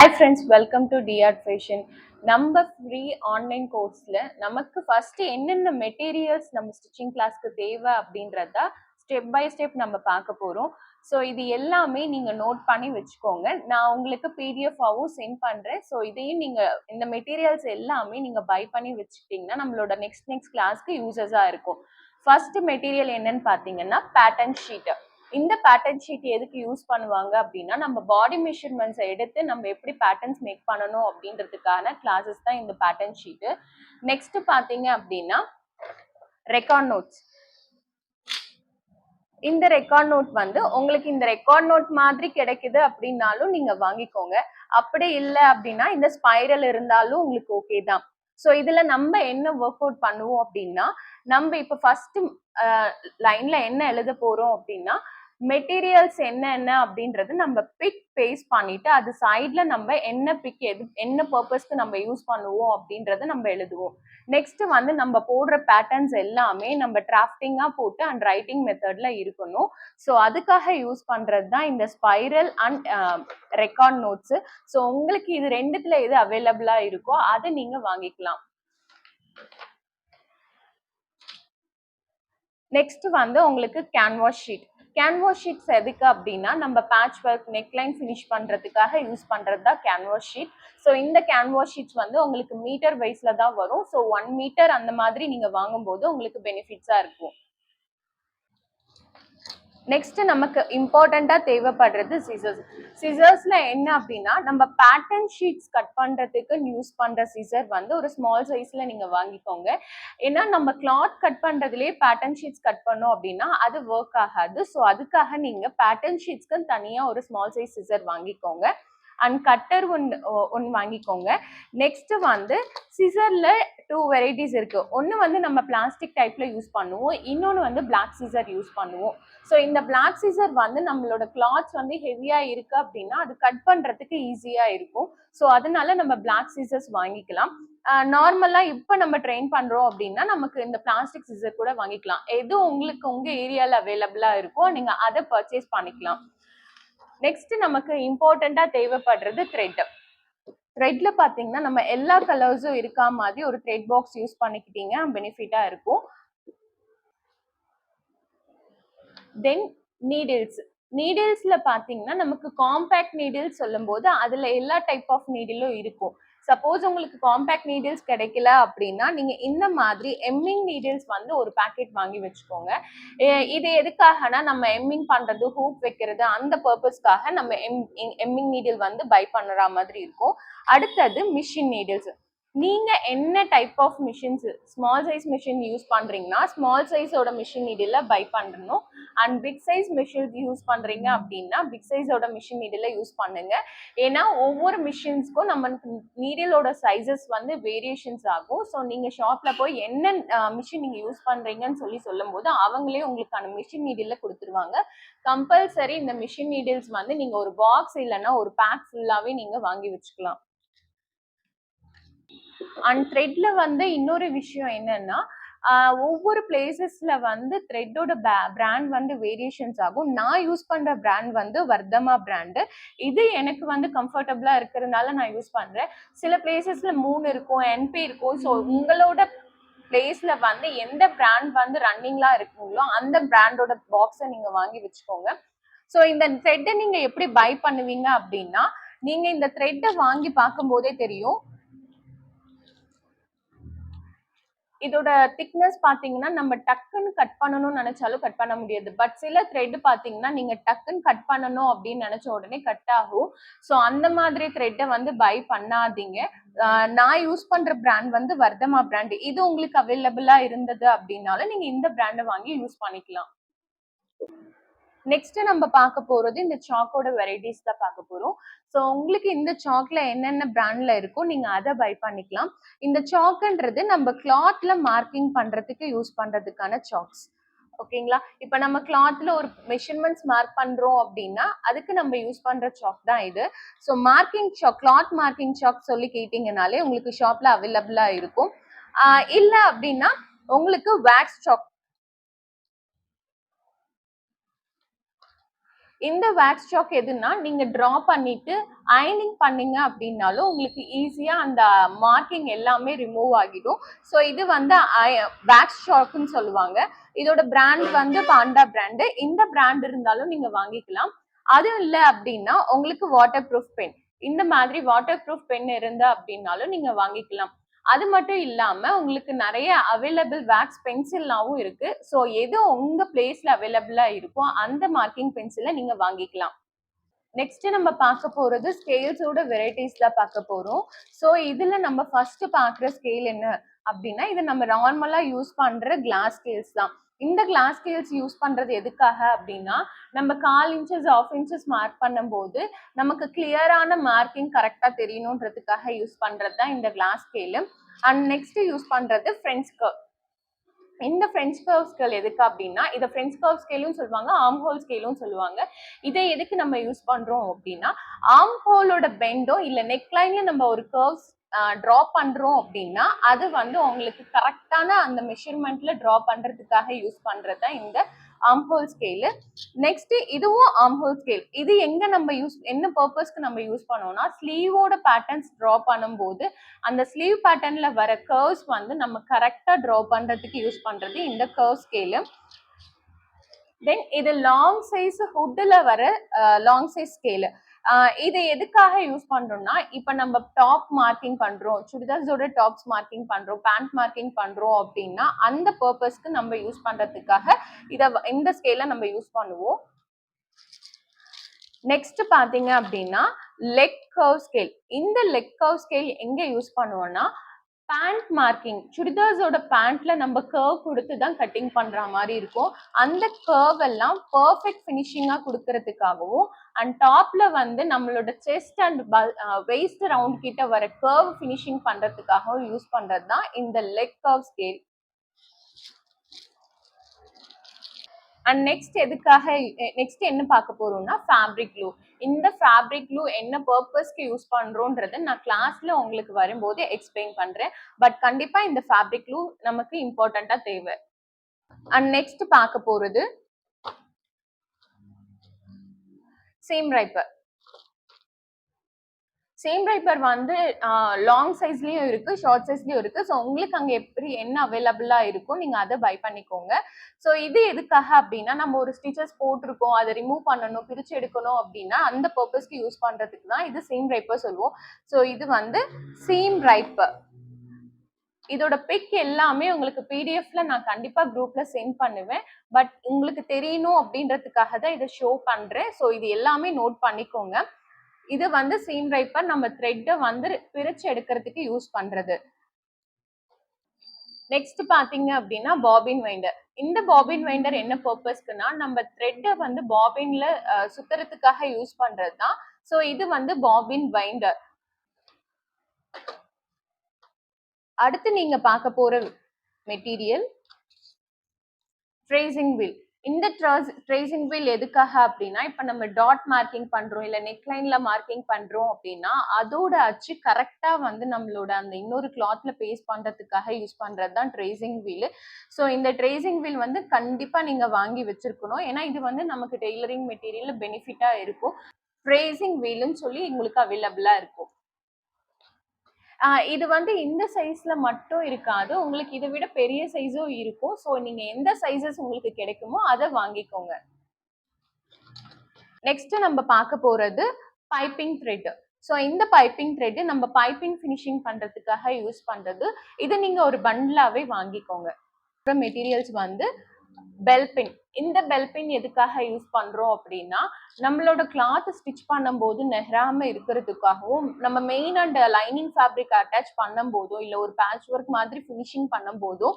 Hi friends, welcome to DR Fashion. நம்ம free online கோர்ஸ்ல நமக்கு first என்னென்ன மெட்டீரியல்ஸ் நம்ம ஸ்டிச்சிங் கிளாஸ்க்கு தேவை அப்படின்றத ஸ்டெப் பை ஸ்டெப் நம்ம பார்க்க போறோம். ஸோ இது எல்லாமே நீங்க நோட் பண்ணி வச்சுக்கோங்க. நான் உங்களுக்கு பிடிஎஃபாவும் சென்ட் பண்றேன். ஸோ இதையும் நீங்க இந்த மெட்டீரியல்ஸ் எல்லாமே நீங்க பை பண்ணி வச்சுக்கிட்டீங்கன்னா நம்மளோட நெக்ஸ்ட் கிளாஸ்க்கு யூசஸா இருக்கும். ஃபர்ஸ்ட் மெட்டீரியல் என்னன்னு பார்த்தீங்கன்னா பேட்டர்ன் ஷீட். இந்த பேட்டர்ன் ஷீட் எதுக்கு யூஸ் பண்ணுவாங்க அப்படின்னா நம்ம பாடி மெஷர்மெண்ட்ஸை எடுத்து நம்ம எப்படி பேட்டர்ன்ஸ் மேக் பண்ணணும் அப்படின்றதுக்கான கிளாஸஸ் தான் இந்த பேட்டர்ன் ஷீட்டு. நெக்ஸ்ட் பார்த்தீங்க அப்படின்னா ரெக்கார்ட் நோட்ஸ். இந்த ரெக்கார்ட் நோட் வந்து உங்களுக்கு இந்த ரெக்கார்ட் நோட் மாதிரி கிடைக்குது அப்படின்னாலும் நீங்க வாங்கிக்கோங்க. அப்படி இல்லை அப்படின்னா இந்த ஸ்பைரல் இருந்தாலும் உங்களுக்கு ஓகே தான். ஸோ இதுல நம்ம என்ன ஒர்க் அவுட் பண்ணுவோம் அப்படின்னா நம்ம இப்போ ஃபர்ஸ்ட் லைன்ல என்ன எழுத போறோம் அப்படின்னா மெட்டீரியல்ஸ் என்னென்ன அப்படின்றது நம்ம பிக் பேஸ்ட் பண்ணிட்டு அது சைட்ல நம்ம என்ன பிக் என்ன பர்பஸ்க்கு நம்ம யூஸ் பண்ணுவோம் அப்படின்றத நம்ம எழுதுவோம். நெக்ஸ்ட் வந்து நம்ம போடுற பேட்டர்ன்ஸ் எல்லாமே நம்ம டிராஃப்டிங்கா போட்டு அண்ட் ரைட்டிங் மெத்தட்ல இருக்கணும். ஸோ அதுக்காக யூஸ் பண்றது தான் இந்த spiral and record notes. So உங்களுக்கு இது ரெண்டுத்துல எது அவைலபிளா இருக்கோ அதை நீங்க வாங்கிக்கலாம். நெக்ஸ்ட் வந்து உங்களுக்கு கேன்வாஸ் ஷீட். கேன்வாஸ் ஷீட்ஸ் எதுக்கு அப்படின்னா நம்ம பேட்ச் ஒர்க் நெக்லைன் ஃபினிஷ் பண்றதுக்காக யூஸ் பண்றது தான் கேன்வாஸ் ஷீட். ஸோ இந்த கேன்வாஸ் ஷீட்ஸ் வந்து உங்களுக்கு மீட்டர் வைஸ்ல தான் வரும். ஸோ 1 மீட்டர் அந்த மாதிரி நீங்க வாங்கும்போது உங்களுக்கு பெனிஃபிட்ஸா இருக்கும். நெக்ஸ்ட் நமக்கு இம்பார்ட்டண்டா தேவைப்படுறது சிசர்ஸ். சிசர்ஸ்ல என்ன அப்படின்னா நம்ம பேட்டர்ன் ஷீட்ஸ் கட் பண்றதுக்கு யூஸ் பண்ற சிசர் வந்து ஒரு ஸ்மால் சைஸ்ல நீங்க வாங்கிக்கோங்க. ஏன்னா நம்ம கிளாத் கட் பண்றதுலயே பேட்டர்ன் ஷீட்ஸ் கட் பண்ணோம் அப்படின்னா அது ஒர்க் ஆகாது. ஸோ அதுக்காக நீங்க பேட்டர்ன் ஷீட்ஸ்க்கு தனியா ஒரு ஸ்மால் சைஸ் சிசர் வாங்கிக்கோங்க. அண்ட் கட்டர் ஒன்று வாங்கிக்கோங்க. நெக்ஸ்ட் வந்து சிசர்ல 2 வெரைட்டிஸ் இருக்கு. ஒன்று வந்து நம்ம பிளாஸ்டிக் டைப்ல யூஸ் பண்ணுவோம், இன்னொன்று வந்து பிளாக் சிசர் யூஸ் பண்ணுவோம். ஸோ இந்த பிளாக் சிசர் வந்து நம்மளோட கிளாத்ஸ் வந்து ஹெவியா இருக்கு அப்படின்னா அது கட் பண்றதுக்கு ஈஸியா இருக்கும். ஸோ அதனால நம்ம பிளாக் சிசர்ஸ் வாங்கிக்கலாம். நார்மலா இப்போ நம்ம ட்ரெயின் பண்றோம் அப்படின்னா நமக்கு இந்த பிளாஸ்டிக் சிசர் கூட வாங்கிக்கலாம். எது உங்களுக்கு உங்க ஏரியால அவைலபிளா இருக்கோ நீங்க அதை பர்ச்சேஸ் பண்ணிக்கலாம். நெக்ஸ்ட் நமக்கு இம்பார்ட்டண்டா தேவைப்படுறது த்ரெட். த்ரெட்ல பாத்தீங்கன்னா நம்ம எல்லா கலர்ஸும் இருக்கா மாதிரி ஒரு த்ரெட் பாக்ஸ் யூஸ் பண்ணிக்கிட்டீங்க பெனிஃபிட்டா இருக்கும். தென் நீடில்ஸ். நீடில்ஸ்ல பாத்தீங்கன்னா நமக்கு காம்பேக்ட் நீடில்ஸ் சொல்லும் போது அதுல எல்லா டைப் ஆஃப் நீடிலும் இருக்கும். சப்போஸ் உங்களுக்கு காம்பேக்ட் நீடில்ஸ் கிடைக்கல அப்படின்னா நீங்க இந்த மாதிரி எம்மிங் நீடில்ஸ் வந்து ஒரு பேக்கெட் வாங்கி வச்சுக்கோங்க. இது எதுக்காகனா நம்ம எம்மிங் பண்றது ஹூக் வைக்கிறது அந்த பர்பஸ்க்காக நம்ம எம்மிங் நீடில் வந்து பை பண்ணுற மாதிரி இருக்கும். அடுத்தது மிஷின் நீடில்ஸ். நீங்க என்ன type of machines small size machine use பண்றீங்கன்னா ஸ்மால் சைஸோட மிஷின் நீடில பை பண்ணணும். And big size machine use பண்றீங்க அப்படின்னா பிக் சைஸோட மிஷின் நீடில யூஸ் பண்ணுங்க. ஏன்னா ஒவ்வொரு மிஷின்ஸ்க்கும் நம்ம நீடிலோட சைஸஸ் வந்து வேரியேஷன்ஸ் ஆகும். ஸோ நீங்க ஷாப்ல போய் என்ன மிஷின் நீங்க யூஸ் பண்றீங்கன்னு சொல்லும் போது அவங்களே உங்களுக்கான மிஷின் நீடில கொடுத்துருவாங்க. கம்பல்சரி இந்த மிஷின் நீடில்ஸ் வந்து நீங்க ஒரு பாக்ஸ் இல்லைன்னா ஒரு பேக் ஃபுல்லாவே நீங்க வாங்கி வச்சுக்கலாம். அண்ட் த்ரெட்ல வந்து இன்னொரு விஷயம் என்னன்னா ஒவ்வொரு பிளேசஸ்ல வந்து த்ரெட்டோட பிராண்ட் வந்து வேரியேஷன்ஸ் ஆகும். நான் யூஸ் பண்ற பிராண்ட் வந்து வர்தமா பிராண்டு. இது எனக்கு வந்து கம்ஃபர்டபுளா இருக்கிறதுனால நான் யூஸ் பண்றேன். சில பிளேசஸ்ல 3 இருக்கும், என்பி இருக்கும். ஸோ உங்களோட பிளேஸ்ல வந்து எந்த பிராண்ட் வந்து ரன்னிங்லாம் இருக்குங்களோ அந்த பிராண்டோட பாக்ஸை நீங்க வாங்கி வச்சுக்கோங்க. ஸோ இந்த த்ரெட்டை நீங்க எப்படி பை பண்ணுவீங்க அப்படின்னா நீங்க இந்த த்ரெட்டை வாங்கி பார்க்கும் போதே தெரியும். இதோட திக்னஸ் பாத்தீங்கன்னா நம்ம டக்குன்னு கட் பண்ணணும்னு நினைச்சாலும் கட் பண்ண முடியாது. பட் சில த்ரெட் பாத்தீங்கன்னா நீங்க டக்குன்னு கட் பண்ணணும் அப்படின்னு நினைச்ச உடனே கட் ஆகும். ஸோ அந்த மாதிரி த்ரெட்டை வந்து பை பண்ணாதீங்க. நான் யூஸ் பண்ற பிராண்ட் வந்து வர்தமா பிராண்ட். இது உங்களுக்கு அவைலபிளா இருந்தது அப்படின்னாலும் நீங்க இந்த பிராண்டை வாங்கி யூஸ் பண்ணிக்கலாம். நெக்ஸ்ட் நம்ம பார்க்க போறது இந்த சாக்கோட வெரைட்டிஸ் தான் பார்க்க போறோம். ஸோ உங்களுக்கு இந்த சாக்ல என்னென்ன பிராண்ட்ல இருக்கோ நீங்க அதை பை பண்ணிக்கலாம். இந்த சாக்குன்றது நம்ம கிளாத்ல மார்க்கிங் பண்றதுக்கு யூஸ் பண்றதுக்கான சாக்ஸ். ஓகேங்களா? இப்ப நம்ம கிளாத்ல ஒரு மெஷர்மெண்ட்ஸ் மார்க் பண்றோம் அப்படின்னா அதுக்கு நம்ம யூஸ் பண்ற சாக் தான் இது. So marking chalk, cloth marking chalk சொல்லி கேட்டீங்கனாலே உங்களுக்கு ஷாப்ல அவைலபிளா இருக்கும். இல்ல அப்படின்னா உங்களுக்கு வேக்ஸ் சாக். இந்த வேக்ஸ் சாக் எதுன்னா நீங்க டிரா பண்ணிட்டு அயனிங் பண்ணீங்க அப்படின்னாலும் உங்களுக்கு ஈஸியா அந்த மார்க்கிங் எல்லாமே ரிமூவ் ஆகிடும். ஸோ இது வந்து வேக்ஸ் சாக்னு சொல்லுவாங்க. இதோட பிராண்ட் வந்து பாண்டா பிராண்டு. இந்த பிராண்ட் இருந்தாலும் நீங்க வாங்கிக்கலாம். அது இல்லை அப்படின்னா உங்களுக்கு வாட்டர் ப்ரூஃப் பென், இந்த மாதிரி வாட்டர் ப்ரூஃப் பென் இருந்தா அப்படின்னாலும் நீங்க வாங்கிக்கலாம். அது மட்டும் இல்லாம உங்களுக்கு நிறைய அவைலபிள் வேக்ஸ் பென்சில்லாவும் இருக்கு. ஸோ எது உங்க பிளேஸ்ல அவைலபிளா இருக்கோ அந்த மார்க்கிங் பென்சிலை நீங்க வாங்கிக்கலாம். நெக்ஸ்ட் நம்ம பார்க்க போறது ஸ்கேல்ஸோட வெரைட்டிஸ் தான் பார்க்க போறோம். ஸோ இதுல நம்ம ஃபர்ஸ்ட் பார்க்குற ஸ்கேல் என்ன அப்படின்னா, இது நம்ம நார்மலா யூஸ் பண்ற கிளாஸ் ஸ்கேல்ஸ் தான். இந்த கிளாஸ் ஸ்கேல்ஸ் யூஸ் பண்றது எதுக்காக அப்படின்னா, நம்ம 1/4 இன்ச்சஸ் 1/2 இன்ச்சஸ் மார்க் பண்ணும்போது நமக்கு கிளியரான மார்க்கிங் கரெக்டா தெரியணுன்றதுக்காக யூஸ் பண்றது தான் இந்த glass scale. And next use பண்றது ஃப்ரெஞ்ச் கர்வ். இந்த ஃப்ரெஞ்ச் கர்வ் ஸ்கேல் எதுக்கு அப்படின்னா, இதை ஃப்ரெஞ்ச் கர்வ் ஸ்கேலும் சொல்லுவாங்க, ஆர்ம் ஹோல் ஸ்கேலும் சொல்லுவாங்க. இதை எதுக்கு நம்ம யூஸ் பண்றோம் அப்படின்னா, ஆர்ம் ஹோலோட பெண்டோ இல்ல நெக் லைன்ல நம்ம ஒரு கர்வ்ஸ் ட்ரா பண்றோம் அப்படின்னா அது வந்து உங்களுக்கு கரெக்டான அந்த மெஷர்மெண்ட்ல ட்ரா பண்றதுக்காக யூஸ் பண்றது தான் இந்த ஆர்ம் ஹோல் ஸ்கேலு. நெக்ஸ்ட் இதுவும் ஆர்ம் ஹோல் ஸ்கேல். இது எங்க நம்ம என்ன பர்பஸ்க்கு நம்ம யூஸ் பண்ணோம்னா, ஸ்லீவோட பேட்டர்ன்ஸ் ட்ரா பண்ணும்போது அந்த ஸ்லீவ் பேட்டர்ன்ல வர கர்வ்ஸ் வந்து நம்ம கரெக்டா ட்ரா பண்றதுக்கு யூஸ் பண்றது இந்த கர்வ் ஸ்கேலு. தென் இது லாங் சைஸ் ஹுட்ல வர லாங் சைஸ் ஸ்கேலு. இது எதுக்காக யூஸ் பண்றோம்னா, இப்ப நம்ம டாப் மார்க்கிங் பண்றோம், சுடிதார்ஸோட டாப்ஸ் மார்க்கிங் பண்றோம், பேண்ட் மார்க்கிங் பண்றோம் அப்படின்னா அந்த பர்பஸ்க்கு நம்ம யூஸ் பண்றதுக்காக இந்த ஸ்கேல நம்ம யூஸ் பண்ணுவோம். நெக்ஸ்ட் பாத்தீங்க அப்படின்னா லெக் கர்வ் ஸ்கேல். இந்த லெக் கர்வ் ஸ்கேல் எங்க யூஸ் பண்ணுவோம்னா, பேண்ட் மார்க்கிங், சுடிதார்ஸோட பேண்ட்ல நம்ம கர்வ் கொடுத்து தான் கட்டிங் பண்ற மாதிரி இருக்கும். அந்த கர்வ் எல்லாம் பர்ஃபெக்ட் ஃபினிஷிங்கா கொடுக்கறதுக்காகவும் அண்ட் டாப்ல வந்து நம்மளோட செஸ்ட் அண்ட் வெயிஸ்ட் ரவுண்ட் கிட்ட வர கர்வ் ஃபினிஷிங் பண்றதுக்காகவும் யூஸ் பண்றது தான் இந்த leg curve scale. And next என்ன பார்க்க போறோம்னா ஃபேப்ரிக் க்ளூ. இந்த ஃபேப்ரிக் க்ளூ என்ன பர்பஸ்க்கு யூஸ் பண்றோம்ன்றது நான் கிளாஸ்ல உங்களுக்கு வரும்போது எக்ஸ்பிளைன் பண்றேன். பட் கண்டிப்பா இந்த ஃபேப்ரிக் க்ளூ நமக்கு இம்பார்ட்டண்டா தேவை. அண்ட் நெக்ஸ்ட் பார்க்க போறது சீம் ரைப்பர். சேம் ரைப்பர் வந்து லாங் சைஸ்லயும் இருக்கு, ஷார்ட் சைஸ்லயும் இருக்கு. ஸோ உங்களுக்கு அங்கே எப்படி என்ன அவைலபிளா இருக்கும் நீங்க அதை பை பண்ணிக்கோங்க. ஸோ இது எதுக்காக அப்படின்னா, நம்ம ஒரு ஸ்டிச்சஸ் போட்டிருக்கோம், அதை ரிமூவ் பண்ணணும், பிரிச்சு எடுக்கணும் அப்படின்னா அந்த பர்பஸ்க்கு யூஸ் பண்றதுக்கு தான் இது சீம் ரைப்பர் சொல்லுவோம். ஸோ இது வந்து சீம் ரைப்பர். இதோட பிக் எல்லாமே உங்களுக்கு பிடிஎஃப்ல நான் கண்டிப்பா குரூப்ல சென்ட் பண்ணுவேன். பட் உங்களுக்கு தெரியணும் அப்படின்றதுக்காக தான் இதை ஷோ பண்றேன். ஸோ இது எல்லாமே நோட் பண்ணிக்கோங்க. இது வந்து சீம் ரைப்பர் நம்ம த்ரெட்டை வந்து பிரிச்சு எடுக்கிறதுக்கு யூஸ் பண்றது. நெக்ஸ்ட் பாத்தீங்க அப்படின்னா பாபின் வைண்டர். இந்த பாபின் வைண்டர் என்ன பர்பஸ்க்குன்னா, நம்ம த்ரெட்டை வந்து பாபின்ல சுத்துறதுக்காக யூஸ் பண்றது தான். ஸோ இது வந்து பாபின் வைண்டர். அடுத்து நீங்க பார்க்க போற மெட்டீரியல் ட்ரேசிங் வீல். இந்த ட்ரேசிங் வீல் எதுக்காக அப்படின்னா, இப்ப நம்ம டாட் மார்க்கிங் பண்றோம் இல்ல நெக் லைன்ல மார்க்கிங் பண்றோம் அப்படின்னா அதோட அச்சு கரெக்டா வந்து நம்மளோட அந்த இன்னொரு கிளாத்ல பேஸ்ட் பண்றதுக்காக யூஸ் பண்றது தான் ட்ரேசிங் வீல். ஸோ இந்த ட்ரேசிங் வீல் வந்து கண்டிப்பா நீங்க வாங்கி வச்சிருக்கணும். ஏன்னா இது வந்து நமக்கு டெய்லரிங் மெட்டீரியல் பெனிஃபிட்டா இருக்கும். ட்ரேசிங் வீல்னு சொல்லி உங்களுக்கு அவைலபிளா இருக்கும். இது வந்து இந்த சைஸ்ல மட்டும் இருக்காது, உங்களுக்கு இதை விட பெரிய சைஸும் இருக்கும். ஸோ நீங்க எந்த சைஸஸ் உங்களுக்கு கிடைக்குமோ அதை வாங்கிக்கோங்க. நெக்ஸ்ட் நம்ம பார்க்க போறது பைப்பிங் த்ரெட். ஸோ இந்த பைப்பிங் த்ரெட் நம்ம பைப்பிங் ஃபினிஷிங் பண்றதுக்காக யூஸ் பண்றது. இது நீங்க ஒரு பண்ட்லாவே வாங்கிக்கோங்க. மெட்டீரியல்ஸ் வந்து பெல் பின். இந்த பெல் பின் எதுக்காக யூஸ் பண்றோம் அப்படின்னா, நம்மளோட கிளாத் ஸ்டிச் பண்ணும்போது நெஹராம இருக்கிறதுக்காகவும், நம்ம main and lining fabric attach பண்ணும் போதோ இல்ல ஒரு பேட்ச் ஒர்க் மாதிரி ஃபினிஷிங் பண்ணும் போதோ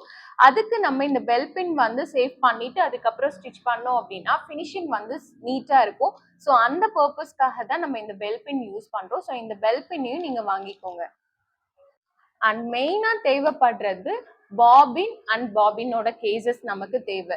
அதுக்கு நம்ம இந்த பெல் பின் வந்து சேவ் பண்ணிட்டு அதுக்கப்புறம் ஸ்டிச் பண்ணோம் அப்படின்னா ஃபினிஷிங் வந்து நீட்டா இருக்கும். ஸோ அந்த பர்பஸ்க்காக தான் நம்ம இந்த பெல் பின் யூஸ் பண்றோம். ஸோ இந்த பெல் பின்னையும் நீங்க வாங்கிக்கோங்க. அண்ட் மெயினா தேவைப்படுறது பாபின் அண்ட் பாபினோட கேசஸ் நமக்கு தேவை.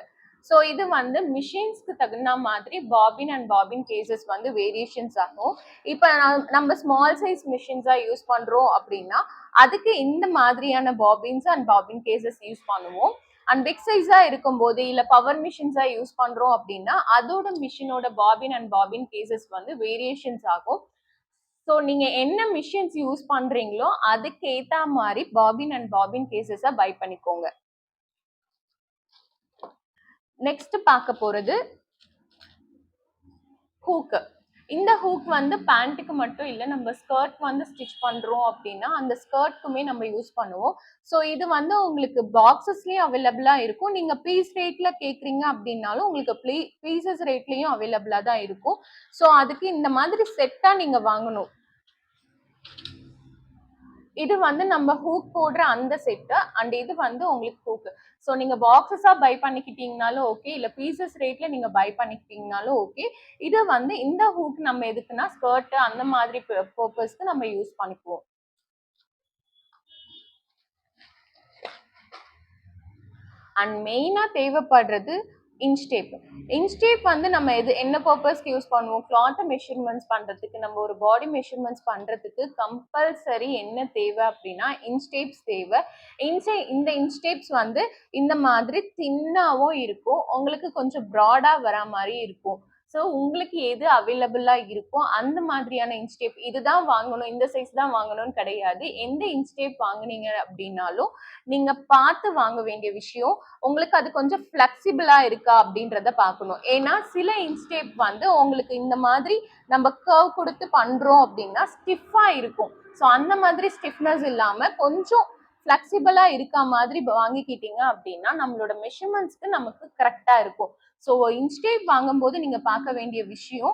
ஸோ இது வந்து மிஷின்ஸ்க்கு தகுந்த மாதிரி பாபின் அண்ட் பாபின் கேசஸ் வந்து வேரியேஷன்ஸ் ஆகும். இப்போ நம்ம ஸ்மால் சைஸ் மிஷின்ஸாக யூஸ் பண்ணுறோம் அப்படின்னா அதுக்கு இந்த மாதிரியான bobbins and bobbin cases use பண்ணுவோம். அண்ட் பிக் சைஸா இருக்கும்போது இல்ல பவர் மிஷின்ஸா யூஸ் பண்றோம் அப்படின்னா அதோட மிஷினோட பாபின் அண்ட் பாபின் கேசஸ் வந்து வேரியேஷன்ஸ் ஆகும். ஸோ நீங்க என்ன மிஷின்ஸ் யூஸ் பண்றீங்களோ அதுக்கு ஏத்த மாதிரி பாபின் அண்ட் பாபின் கேசஸ பை பண்ணிக்கோங்க. நெக்ஸ்ட் பார்க்க போறது ஹூக். இந்த ஹூக் வந்து பேண்ட்டுக்கு மட்டும் இல்லை, நம்ம ஸ்கர்ட் வந்து ஸ்டிச் பண்றோம் அப்படின்னா அந்த ஸ்கர்ட்க்குமே நம்ம யூஸ் பண்ணுவோம். ஸோ இது வந்து உங்களுக்கு பாக்ஸஸ்லயும் அவைலபிளா இருக்கும். நீங்க பீஸ் ரேட்ல கேக்குறீங்க அப்படின்னாலும் உங்களுக்கு பீசஸ் ரேட்லயும் அவைலபிளா தான் இருக்கும். ஸோ அதுக்கு இந்த மாதிரி செட்டா நீங்க வாங்கணும். இது வந்து நம்ம ஹூக் போடுற அந்த செட்டு அண்ட் இது வந்து உங்களுக்கு ஹூக். ஸோ நீங்க பாக்ஸஸா பை பண்ணிக்கிட்டீங்கனாலும் ஓகே, இல்ல பீசஸ் ரேட்ல நீங்க பை பண்ணிக்கிட்டீங்கனாலும் ஓகே. இது வந்து இந்த ஹூக் நம்ம எதுக்குன்னா ஸ்கர்ட் அந்த மாதிரி பர்பஸ்க்கு நம்ம யூஸ் பண்ணிக்குவோம். அண்ட் மெயினா தேவைப்படுறது இன்ச் டேப். இன்ச் டேப் வந்து நம்ம என்ன பர்பஸ்க்கு யூஸ் பண்ணுவோம்? கிளாத் மெஷர்மெண்ட்ஸ் பண்றதுக்கு, நம்ம ஒரு பாடி மெஷர்மெண்ட்ஸ் பண்றதுக்கு கம்பல்சரி என்ன தேவை அப்படின்னா இன்ச் டேப்ஸ் தேவை. இந்த இன்ச் டேப்ஸ் வந்து இந்த மாதிரி தின்னாவும் இருக்கும், உங்களுக்கு கொஞ்சம் ப்ராடா வர மாதிரி இருக்கும். ஸோ உங்களுக்கு எது அவைலபிளா இருக்கோ அந்த மாதிரியான இன்ச் டேப் இதுதான் வாங்கணும், இந்த சைஸ் தான் வாங்கணும்னு கிடையாது. எந்த இன்ச் டேப் வாங்குனீங்க அப்படின்னாலும் நீங்க பார்த்து வாங்க வேண்டிய விஷயம் உங்களுக்கு அது கொஞ்சம் ஃபிளெக்சிபிளா இருக்கா அப்படின்றத பார்க்கணும். ஏன்னா சில இன்ச் டேப் வந்து உங்களுக்கு இந்த மாதிரி நம்ம கர்வ் கொடுத்து பண்றோம் அப்படின்னா ஸ்டிஃபா இருக்கும். ஸோ அந்த மாதிரி ஸ்டிஃப்னஸ் இல்லாம கொஞ்சம் ஃபிளெக்சிபிளா இருக்க மாதிரி வாங்கிக்கிட்டீங்க அப்படின்னா நம்மளோட மெஷர்மெண்ட்ஸ்க்கு நமக்கு கரெக்டா இருக்கும். ஸோ இன்ச் டேப் வாங்கும்போது நீங்க பார்க்க வேண்டிய விஷயம்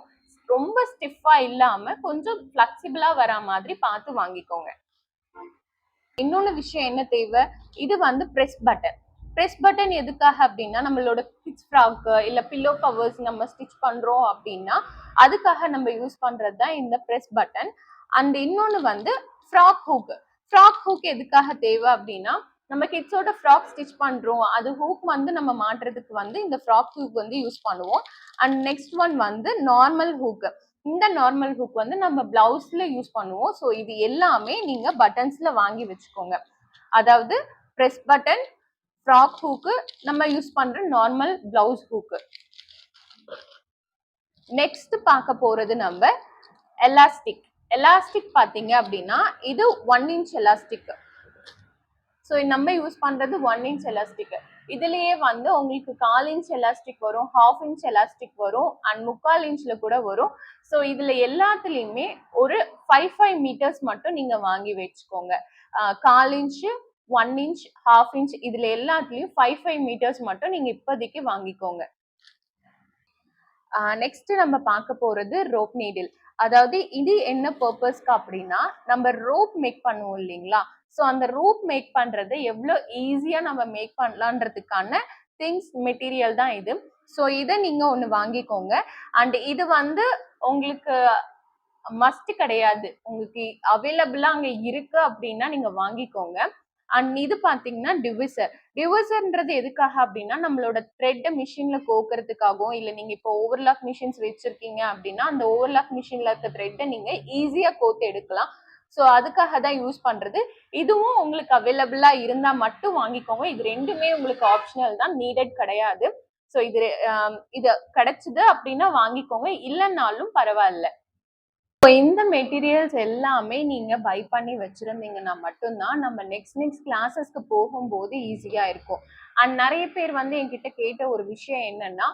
ரொம்ப ஸ்டிஃபா இல்லாம கொஞ்சம் ஃபிளெக்சிபிளா வர மாதிரி பார்த்து வாங்கிக்கோங்க. இன்னொன்னு விஷயம் என்ன தேவை? இது வந்து பிரஸ் பட்டன். பிரஸ் பட்டன் எதுக்காக அப்படின்னா நம்மளோட கிட்ஸ் ஃப்ராக் இல்ல பில்லோ கவர்ஸ் நம்ம ஸ்டிச் பண்றோம் அப்படின்னா அதுக்காக நம்ம யூஸ் பண்றது தான் இந்த பிரஸ் பட்டன். அண்ட் இன்னொன்னு வந்து ஃப்ராக் ஹூக். ஃப்ராக் ஹூக் எதுக்காக தேவை அப்படின்னா நம்ம கிட்ஸோட ஃப்ராக் ஸ்டிச் பண்றோம், அது ஹூக் வந்து நம்ம மாட்டுறதுக்கு வந்து இந்த ஃப்ராக் ஹூக் வந்து யூஸ் பண்ணுவோம். அண்ட் நெக்ஸ்ட் ஒன் வந்து நார்மல் ஹூக். இந்த நார்மல் ஹூக் வந்து நம்ம பிளவுஸ்ல யூஸ் பண்ணுவோம். ஸோ இது எல்லாமே நீங்க பட்டன்ஸ்ல வாங்கி வச்சுக்கோங்க. அதாவது பிரஸ் பட்டன், ஃப்ராக் ஹூக்கு, நம்ம யூஸ் பண்ற நார்மல் பிளவுஸ் ஹூக்கு. நெக்ஸ்ட் பார்க்க போறது நம்ம எலாஸ்டிக். எலாஸ்டிக் பாத்தீங்க அப்படின்னா இது 1 இன்ச் எலாஸ்டிக். ஸோ நம்ம யூஸ் பண்றது 1 இன்ச் எலாஸ்டிக். இதுலயே வந்து உங்களுக்கு 1/4 இன்ச் எலாஸ்டிக் வரும், 1/2 இன்ச் எலாஸ்டிக் வரும் அண்ட் 3/4 இன்ச்ல கூட வரும். ஸோ இதுல எல்லாத்துலயுமே ஒரு 5 மீட்டர்ஸ் மட்டும் நீங்க வாங்கி வச்சுக்கோங்க. 1/4 இன்ச், 1 இன்ச், 1/2 இன்ச் இதுல எல்லாத்துலயும் 5 மீட்டர்ஸ் மட்டும் நீங்க இப்போதைக்கு வாங்கிக்கோங்க. நெக்ஸ்ட் நம்ம பார்க்க போறது ரோப் நீடில். அதாவது இது என்ன பர்பஸ்க்கு அப்படின்னா நம்ம ரோப் மேக் பண்ணுவோம் இல்லைங்களா? ஸோ அந்த ரோப் மேக் பண்றது எவ்வளோ ஈஸியா நம்ம மேக் பண்ணலான்றதுக்கான திங்ஸ் மெட்டீரியல் தான் இது. ஸோ இதை நீங்க ஒன்று வாங்கிக்கோங்க. அண்ட் இது வந்து உங்களுக்கு மஸ்ட் கிடையாது, உங்களுக்கு அவைலபிளா அங்க இருக்கு அப்படின்னா நீங்க வாங்கிக்கோங்க. அண்ட் இது பாத்தீங்கன்னா டிவிசர். டிவிசர்ன்றது எதுக்காக அப்படின்னா நம்மளோட த்ரெட் மிஷின்ல கோக்குறதுக்காகவும், இல்ல நீங்க இப்போ ஓவர்லாக் மிஷின்ஸ் வச்சிருக்கீங்க அப்படின்னா அந்த ஓவர்லாக் மிஷின்ல இருக்க த்ரெட்டை நீங்க ஈஸியா கோத்து எடுக்கலாம். ஸோ அதுக்காக தான் யூஸ் பண்றது. இதுவும் உங்களுக்கு அவைலபிளா இருந்தா மட்டும் வாங்கிக்கோங்க. இது ரெண்டுமே உங்களுக்கு ஆப்ஷனல் தான், நீடட் கிடையாது. ஸோ இது கிடைச்சது அப்படின்னா வாங்கிக்கோங்க, இல்லைன்னாலும் பரவாயில்ல. இந்த மெட்டீரியல்ஸ் எல்லாமே நீங்க பை பண்ணி வச்சிருந்தீங்கன்னா மட்டும்தான் நம்ம நெக்ஸ்ட் கிளாஸஸ்க்கு போகும்போது ஈஸியா இருக்கும். அண்ட் நிறைய பேர் வந்து என்கிட்ட கேட்ட ஒரு விஷயம் என்னன்னா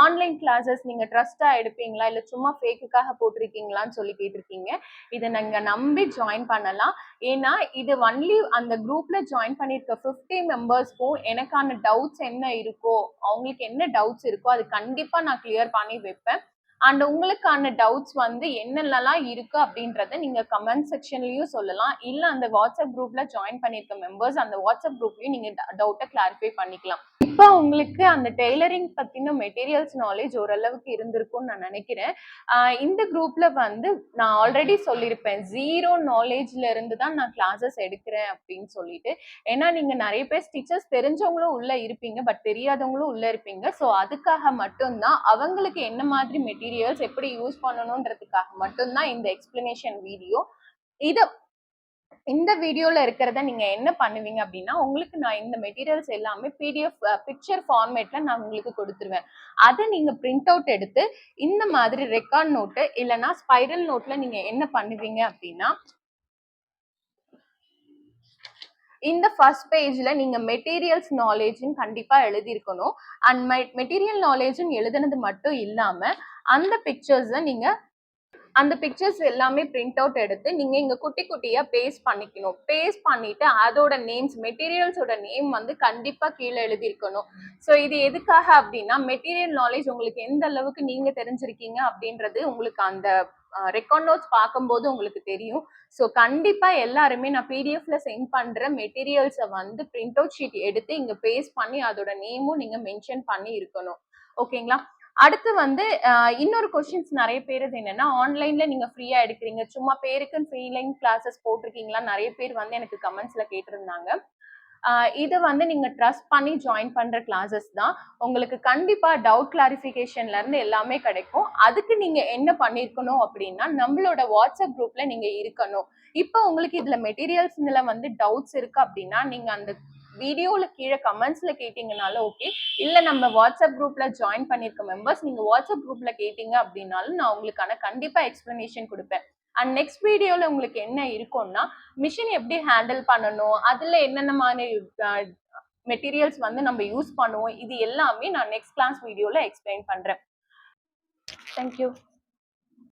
ஆன்லைன் கிளாஸஸ் நீங்க ட்ரஸ்டா எடுப்பீங்களா இல்ல சும்மா ஃபேக்குக்காக போட்டிருக்கீங்களான்னு சொல்லி கேட்டிருக்கீங்க. இதை நீங்க நம்பி ஜாயின் பண்ணலாம். ஏன்னா இது ஒன்லி அந்த குரூப்ல ஜாயின் பண்ணிருக்க 50 மெம்பர்ஸ்க்கும் எனக்கான டவுட்ஸ் என்ன இருக்கோ, அவங்களுக்கு என்ன டவுட்ஸ் இருக்கோ அது கண்டிப்பா நான் கிளியர் பண்ணி வைப்பேன். அண்ட் உங்களுக்கான டவுட்ஸ் வந்து என்னென்னலாம் இருக்கு அப்படின்றத நீங்க கமெண்ட் செக்ஷன்லயும் சொல்லலாம். இல்ல அந்த வாட்ஸ்அப் குரூப்ல ஜாயின் பண்ணிருக்க மெம்பர்ஸ் அந்த வாட்ஸ்அப் குரூப்லயும் நீங்க டவுட்டை கிளாரிஃபை பண்ணிக்கலாம். இப்போ உங்களுக்கு அந்த டெய்லரிங் பத்தின மெட்டீரியல்ஸ் நாலேஜ் ஓரளவுக்கு இருந்திருக்கும்னு நான் நினைக்கிறேன். இந்த குரூப்ல வந்து நான் ஆல்ரெடி சொல்லியிருப்பேன், 0 நாலேஜ்ல இருந்து தான் நான் கிளாஸஸ் எடுக்கிறேன் அப்படின்னு சொல்லிட்டு. ஏன்னா நீங்க நிறைய பேர் ஸ்டிச்சஸ் தெரிஞ்சவங்களும் உள்ள இருப்பீங்க, பட் தெரியாதவங்களும் உள்ள இருப்பீங்க. ஸோ அதுக்காக மட்டும்தான் அவங்களுக்கு என்ன மாதிரி மெட்டீரியல்ஸ் எப்படி யூஸ் பண்ணணுன்றதுக்காக மட்டும்தான் இந்த எக்ஸ்பிளனேஷன் வீடியோ. இதை இந்த வீடியோல இருக்கிறத நீங்க என்ன பண்ணுவீங்க அப்படின்னா, உங்களுக்கு நான் இந்த மெட்டீரியல்ஸ் எல்லாமே பிடிஎஃப் பிக்சர் ஃபார்மேட்ல நான் உங்களுக்கு குடுத்துருவேன். அத நீங்க பிரிண்ட் அவுட் எடுத்து இந்த மாதிரி ரெக்கார்ட் நோட்டு இல்லன்னா ஸ்பைரல் நோட்ல நீங்க என்ன பண்ணுவீங்க அப்படின்னா, இந்த ஃபர்ஸ்ட் பேஜ்ல நீங்க மெட்டீரியல்ஸ் நாலேஜ்ன்னு கண்டிப்பா எழுதியிருக்கணும். அண்ட் மெட்டீரியல் நாலேஜ்ன்னு எழுதுனது மட்டும் இல்லாம, அந்த பிக்சர்ஸ நீங்க அந்த பிக்சர்ஸ் எல்லாமே பிரிண்ட் அவுட் எடுத்து நீங்க இங்க குட்டி குட்டியா பேஸ்ட் பண்ணிக்கணும். பேஸ்ட் பண்ணிட்டு அதோட நேம்ஸ் மெட்டீரியல்ஸோட நேம் வந்து கண்டிப்பா கீழே எழுதியிருக்கணும். ஸோ இது எதுக்காக அப்படின்னா மெட்டீரியல் நாலேஜ் உங்களுக்கு எந்த அளவுக்கு நீங்க தெரிஞ்சிருக்கீங்க அப்படின்றது உங்களுக்கு அந்த ரெக்கார்ட் நோட்ஸ் பார்க்கும்போது உங்களுக்கு தெரியும். ஸோ கண்டிப்பா எல்லாருமே நான் பிடிஎஃப்ல சென்ட் பண்ற மெட்டீரியல்ஸை வந்து பிரிண்ட் அவுட் ஷீட் எடுத்து இங்க பேஸ்ட் பண்ணி அதோட நேமும் நீங்க மென்ஷன் பண்ணி இருக்கணும். ஓகேங்களா? அடுத்து வந்து இன்னொரு கொஸ்டின்ஸ் நிறைய பேருது என்னன்னா, ஆன்லைன்ல நீங்க ஃப்ரீயா எடுக்கிறீங்க. சும்மா பேருக்குன்னு ஃப்ரீலைன் கிளாஸஸ் போட்டிருக்கீங்களா? நிறைய பேர் வந்து எனக்கு கமெண்ட்ஸ்ல கேட்டிருந்தாங்க. இது வந்து நீங்க ட்ரஸ்ட் பண்ணி ஜாயின் பண்ற கிளாஸஸ் தான். உங்களுக்கு கண்டிப்பா டவுட் கிளாரிஃபிகேஷன்ல இருந்து எல்லாமே கிடைக்கும். அதுக்கு நீங்க என்ன பண்ணியிருக்கணும் அப்படின்னா, நம்மளோட வாட்ஸ்அப் குரூப்ல நீங்க இருக்கணும். இப்போ உங்களுக்கு இதுல மெட்டீரியல்ஸ்ல வந்து டவுட்ஸ் இருக்கு அப்படின்னா, நீங்க அந்த வீடியோல கீழே கமெண்ட்ஸ்ல கேட்டீங்கனாலும் ஓகே. இல்ல நம்ம வாட்ஸ்அப் குரூப்ல ஜாயின் பண்ணிருக்க மெம்பர்ஸ் நீங்க வாட்ஸ்அப் குரூப்ல கேட்டீங்க அப்படின்னாலும் நான் உங்களுக்கான கண்டிப்பா எக்ஸ்பிளனேஷன் கொடுப்பேன். அண்ட் நெக்ஸ்ட் வீடியோல உங்களுக்கு என்ன இருக்கும்னா, மிஷின் எப்படி ஹேண்டில் பண்ணணும், அதுல என்னென்ன மாதிரி மெட்டீரியல்ஸ் வந்து நம்ம யூஸ் பண்ணுவோம், இது எல்லாமே நான் நெக்ஸ்ட் கிளாஸ் வீடியோல எக்ஸ்பிளைன் பண்றேன். தேங்க்யூ.